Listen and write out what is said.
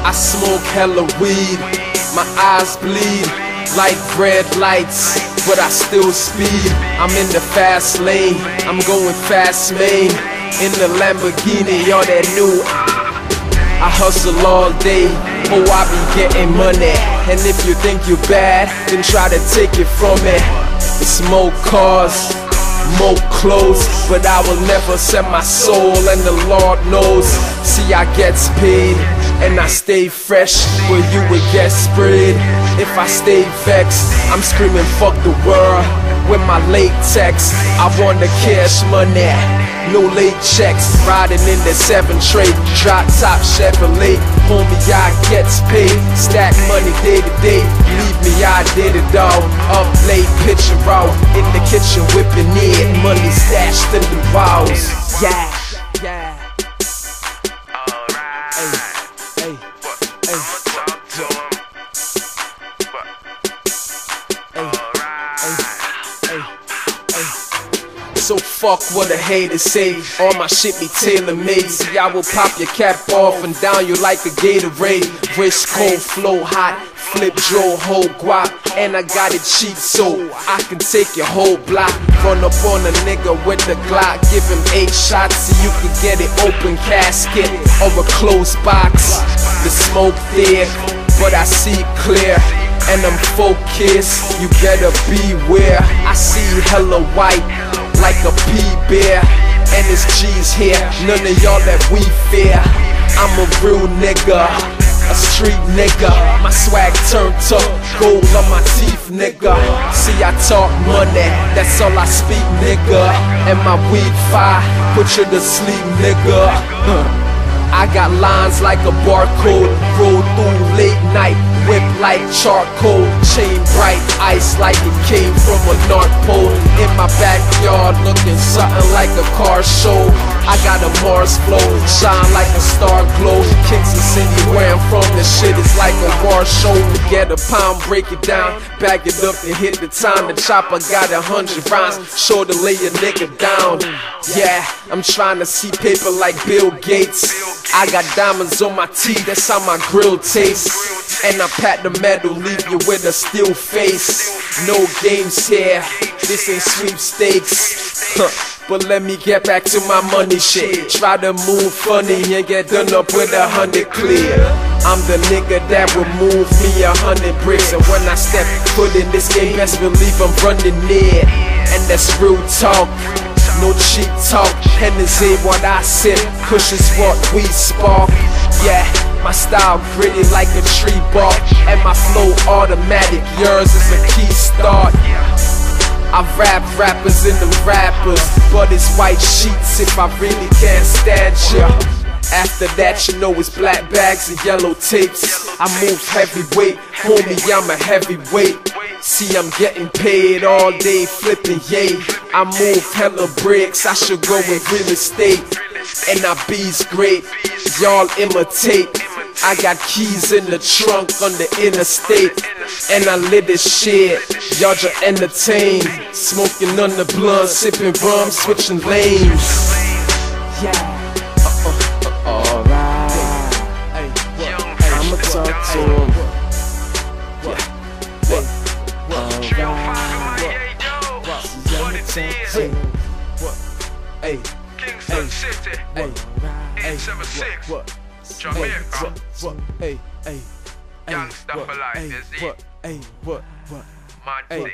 I smoke hella weed, my eyes bleed like red lights, but I still speed. I'm in the fast lane, I'm going fast, man. In the Lamborghini, all that new. I hustle all day, oh I be getting money. And if you think you're bad, then try to take it from me. It's more cars, more clothes, but I will never sell my soul, and the Lord knows. See, I gets paid, and I stay fresh, where you would get sprayed. If I stay vexed, I'm screaming fuck the world with my latex. I want the cash money, no late checks. Riding in the 7 tray, drop top Chevrolet. Homie, I gets paid, stack money day to day. Leave me, I did it all. Up late, pitching raw, in the kitchen whipping it. Money stashed in the walls. Yeah, yeah. Hey, so fuck what the haters say. All my shit be tailor-made. See, I will pop your cap off and down you like a Gatorade. Wrist cold, flow hot, flip Joe, whole guap. And I got it cheap so I can take your whole block. Run up on a nigga with the Glock, give him 8 shots so you can get it open casket or a closed box. The smoke thick, but I see clear, and I'm focused, you better beware. I see hella white like a P-bear, and it's G's here, none of y'all that we fear. I'm a real nigga, a street nigga. My swag turned up, gold on my teeth, nigga. See, I talk money, that's all I speak, nigga. And my weed fire, put you to sleep, nigga. I got lines like a barcode, roll through late night, whip like charcoal, chain bright, ice like it came from a North Pole. In my backyard looking something like a car show. I got a Mars flow, shine like a star glow. Kingston City, where I'm from, this shit is like a war show. Get a pound, break it down, bag it up and hit the time. The chopper got 100 rounds, sure to lay a nigga down. Yeah, I'm trying to see paper like Bill Gates. I got diamonds on my teeth, that's how my grill tastes. And I pat the metal, leave you with a still face. No games here, this ain't sweepstakes. But let me get back to my money shit. Try to move funny and get done up with 100 clear. I'm the nigga that will move me 100 bricks. And when I step foot in this game, best believe I'm running it. And that's real talk, no cheap talk. Hennessy what I sip, Kush is what we spark. Yeah, my style gritty like a tree bark, and my flow automatic, yours is a key start. I rap rappers and the rappers, but it's white sheets if I really can't stand ya. After that, you know it's black bags and yellow tapes. I move heavyweight, homie, I'm a heavyweight. See, I'm getting paid all day flipping, yay. I move hella bricks, I should go in real estate. And I be's great, y'all imitate. I got keys in the trunk on the interstate. And I lit this shit, y'all just entertain. Smoking on the blunt, sipping rum, switching lanes. Yeah. Alright, I'ma talk to him. Hey, Kingston City, 876, Jamaica. Youngster for life, you see? Mad thing.